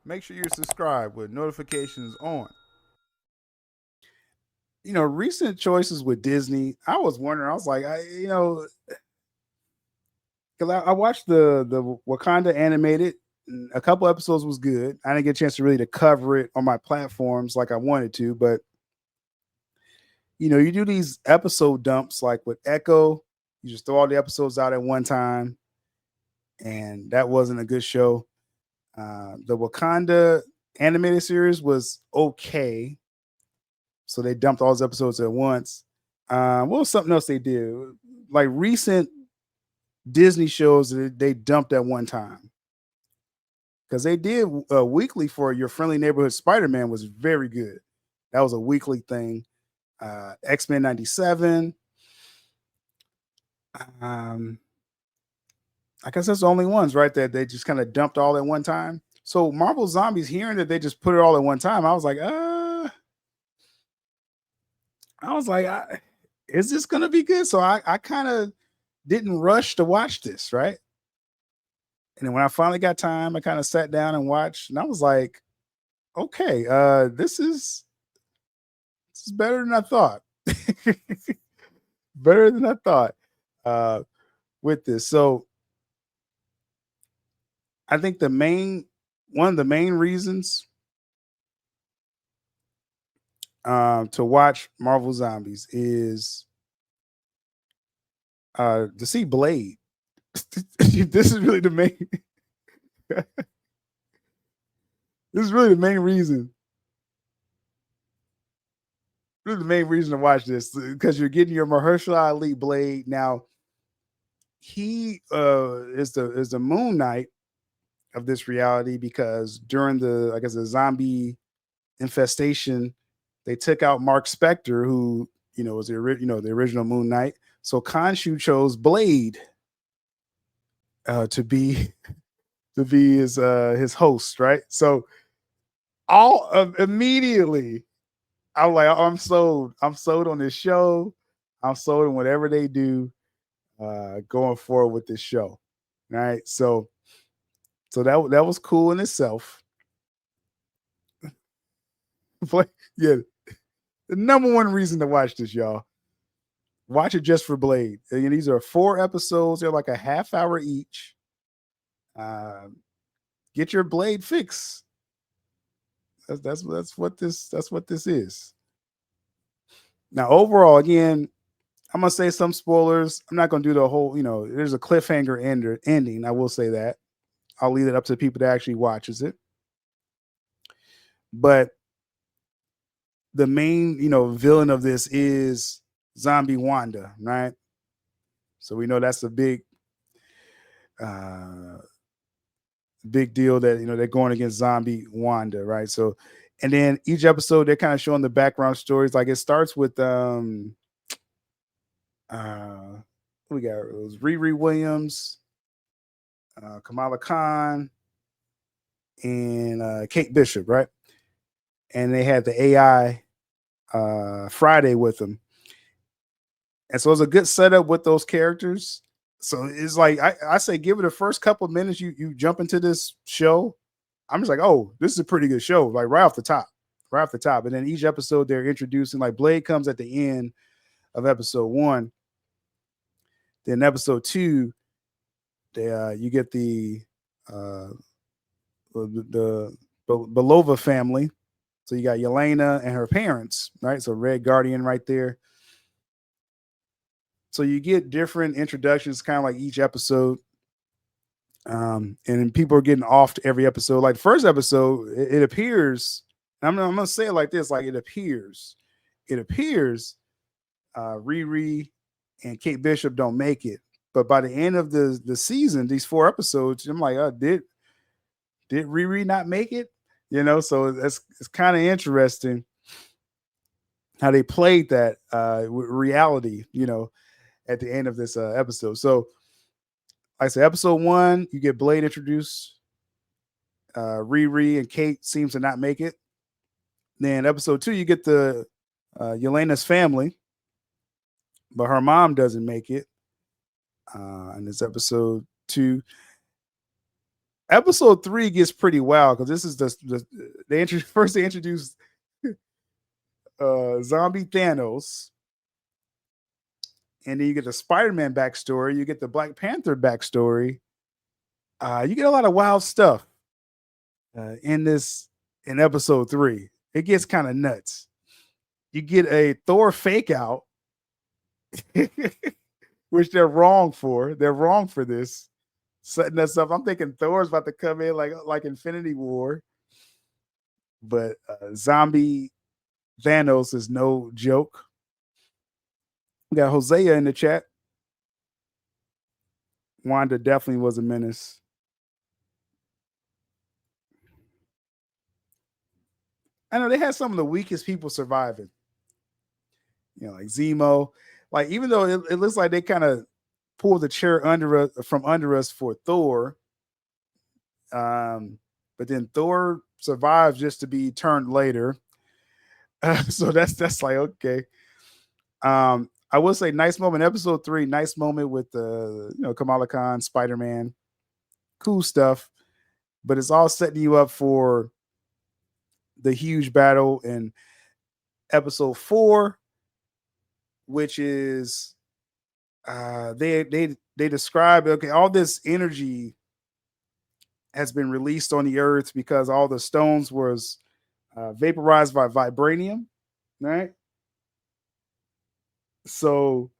Make sure you're subscribed with notifications on. Recent choices with Disney. I was wondering. I was like, 'cause I watched the Wakanda animated. And a couple episodes was good. I didn't get a chance to really to cover it on my platforms like I wanted to, but you do these episode dumps like with Echo. You just throw all the episodes out at one time, and that wasn't a good show. The Wakanda animated series was okay, so they dumped all those episodes at once. What was something else they did? Like recent Disney shows that they dumped at one time because they did weekly for Your Friendly Neighborhood Spider Man was very good. That was a weekly thing. X-Men 97. Um, I guess that's the only ones, right? That they just kind of dumped all at one time. So Marvel Zombies, hearing that they just put it all at one time, I was like, is this gonna be good? So I kind of didn't rush to watch this, right? And then when I finally got time, I kind of sat down and watched, and I was like, okay, this is better than I thought. Better than I thought uh, with this. So I think the main one of the main reasons to watch Marvel Zombies is to see Blade. This is really the main. This is really the main reason. Really the main reason to watch this because you're getting your Mahershala Ali Blade. Now he is the Moon Knight of this reality because during the I guess the zombie infestation, they took out Mark Spector, who was the original Moon Knight. So Khonshu chose Blade to be his host, right? So all of immediately, I'm like, I'm sold. I'm sold on this show. I'm sold on whatever they do going forward with this show, right? So that was cool in itself. But yeah, the number one reason to watch this, y'all. Watch it just for Blade. And these are 4 episodes. They're like a half hour each. Um, get your Blade fix. That's what this is. Now, overall, again, I'm gonna say some spoilers. I'm not gonna do the whole. There's a cliffhanger ending. I will say that. I'll leave it up to the people that actually watches it. But the main, villain of this is Zombie Wanda, right? So we know that's a uh, big deal that they're going against Zombie Wanda, right? So, and then each episode they're kind of showing the background stories. Like it starts with uh, we got it was Riri Williams, Kamala Khan, and Kate Bishop, right? And they had the AI Friday with them, and so it's a good setup with those characters. So it's like I say, give it the first couple of minutes you jump into this show. I'm just like, oh, this is a pretty good show, like right off the top. And then each episode they're introducing, like Blade comes at the end of episode one. Then episode two, you get uh, the Belova family. So you got Yelena and her parents, right? So Red Guardian right there. So you get different introductions, kind of like each episode. And then people are getting off to every episode. Like the first episode, it appears. I'm gonna say it like this: like it appears, Riri and Kate Bishop don't make it, but by the end of the season, these 4 episodes, I'm like, did Riri not make it? So it's kind of interesting how they played that with reality. At the end of this episode. So, like I said, episode one, you get Blade introduced. Riri and Kate seems to not make it. Then episode two, you get the Yelena's family, but her mom doesn't make it. In this episode two, Episode 3 gets pretty wild because this is first they introduced zombie Thanos, and then you get the Spider-Man backstory, you get the Black Panther backstory. You get a lot of wild stuff in episode 3. It gets kind of nuts. You get a Thor fake out, which they're wrong for. They're wrong for this, setting us up. I'm thinking Thor's about to come in like Infinity War, but zombie Thanos is no joke. We got Hosea in the chat. Wanda definitely was a menace. I know they had some of the weakest people surviving. Like Zemo. Like, even though it looks like they kind of pulled the chair from under us for Thor, but then Thor survives just to be turned later. So that's like, okay. I will say, nice moment, episode 3, nice moment with Kamala Khan, Spider-Man, cool stuff, but it's all setting you up for the huge battle in episode 4, which is they describe, okay, all this energy has been released on the earth because all the stones was vaporized by vibranium, right? So,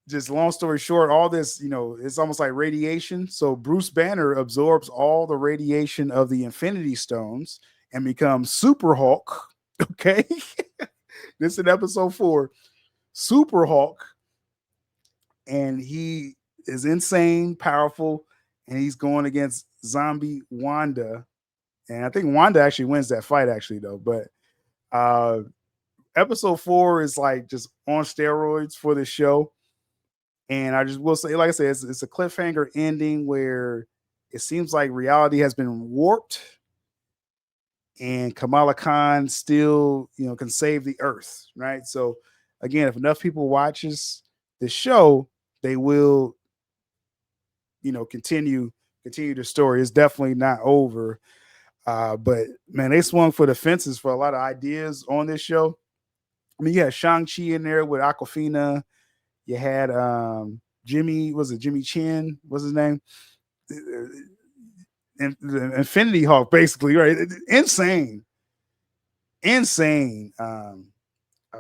just long story short, all this, it's almost like radiation. So Bruce Banner absorbs all the radiation of the Infinity Stones and becomes Super Hulk. Okay. This in episode 4, Super Hulk. And he is insane, powerful, and he's going against zombie Wanda. And I think Wanda actually wins that fight, actually, though. But episode 4 is like just on steroids for this show. And I just will say, like I said, it's a cliffhanger ending where it seems like reality has been warped, and Kamala Khan still, can save the Earth, right? So, again, if enough people watches the show, they will, continue the story. It's definitely not over. But man, they swung for the fences for a lot of ideas on this show. I mean, you had Shang-Chi in there with Aquafina. You had Jimmy Chin? What's his name? And the Infinity Hulk, basically, right? Insane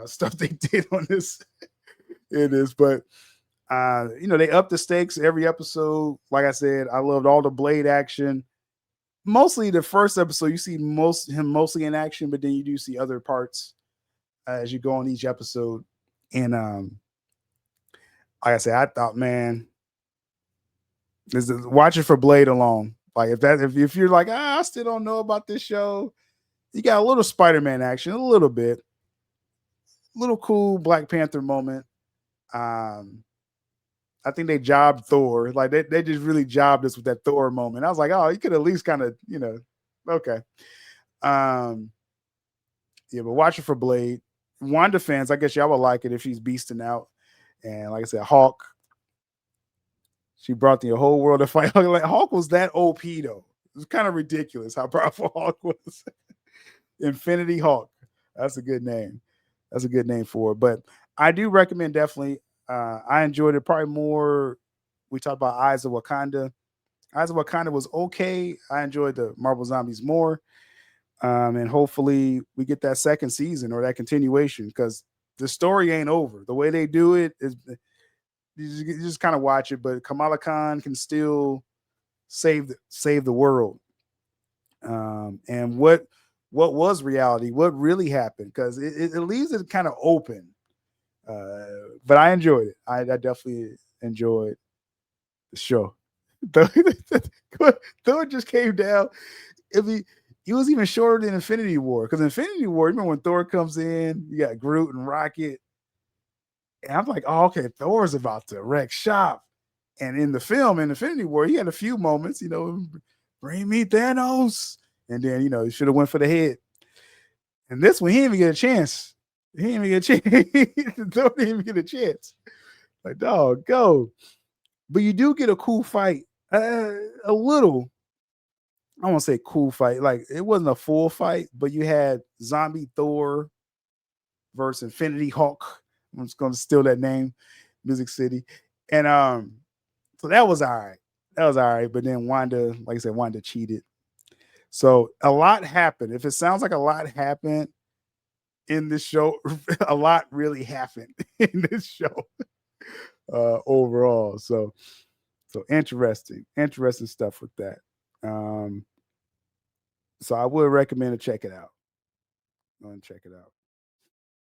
stuff they did on this. It is, but they up the stakes every episode. Like I said, I loved all the Blade action. Mostly the first episode, you see him mostly in action, but then you do see other parts as you go on each episode. And like I said, I thought, man, watch it for Blade alone. Like, if you're like, I still don't know about this show, you got a little Spider-Man action, a little bit, little cool Black Panther moment. I think they jobbed Thor. Like, they just really jobbed us with that Thor moment. I was like, oh, you could at least kind of, okay. Yeah, but watch it for Blade. Wanda fans, I guess y'all would like it if she's beasting out. And like I said, Hulk, she brought the whole world to fight. Like, Hulk was that OP, though. It was kind of ridiculous how powerful Hulk was. Infinity Hulk. That's a good name. That's a good name for it. But I do recommend, definitely. I enjoyed it probably more. We talked about Eyes of Wakanda. Eyes of Wakanda was okay. I enjoyed the Marvel Zombies more. And hopefully we get that second season or that continuation, because the story ain't over. The way they do it is, you just kind of watch it, but Kamala Khan can still save the world. And what was reality? What really happened? Because it leaves it kind of open. But I enjoyed it. I definitely enjoyed the show. Thor just came down. He was even shorter than Infinity War, because Infinity War, remember when Thor comes in, you got Groot and Rocket. And I'm like, oh, okay, Thor's about to wreck shop. And in the film, in Infinity War, he had a few moments, bring me Thanos. And then, he should have went for the head. And this one, he didn't even get a chance. He didn't even get a chance. Thor didn't even get a chance. Like, dog, go. But you do get a cool fight. A little. I won't say cool fight. Like it wasn't a full fight, but you had Zombie Thor versus Infinity Hulk. I'm just gonna steal that name, Music City. And so that was all right. That was all right. But then Wanda, like I said, Wanda cheated. So a lot happened. If it sounds like a lot happened in this show, a lot really happened in this show overall. So interesting stuff with that. Um, so I would recommend to check it out. Go and check it out.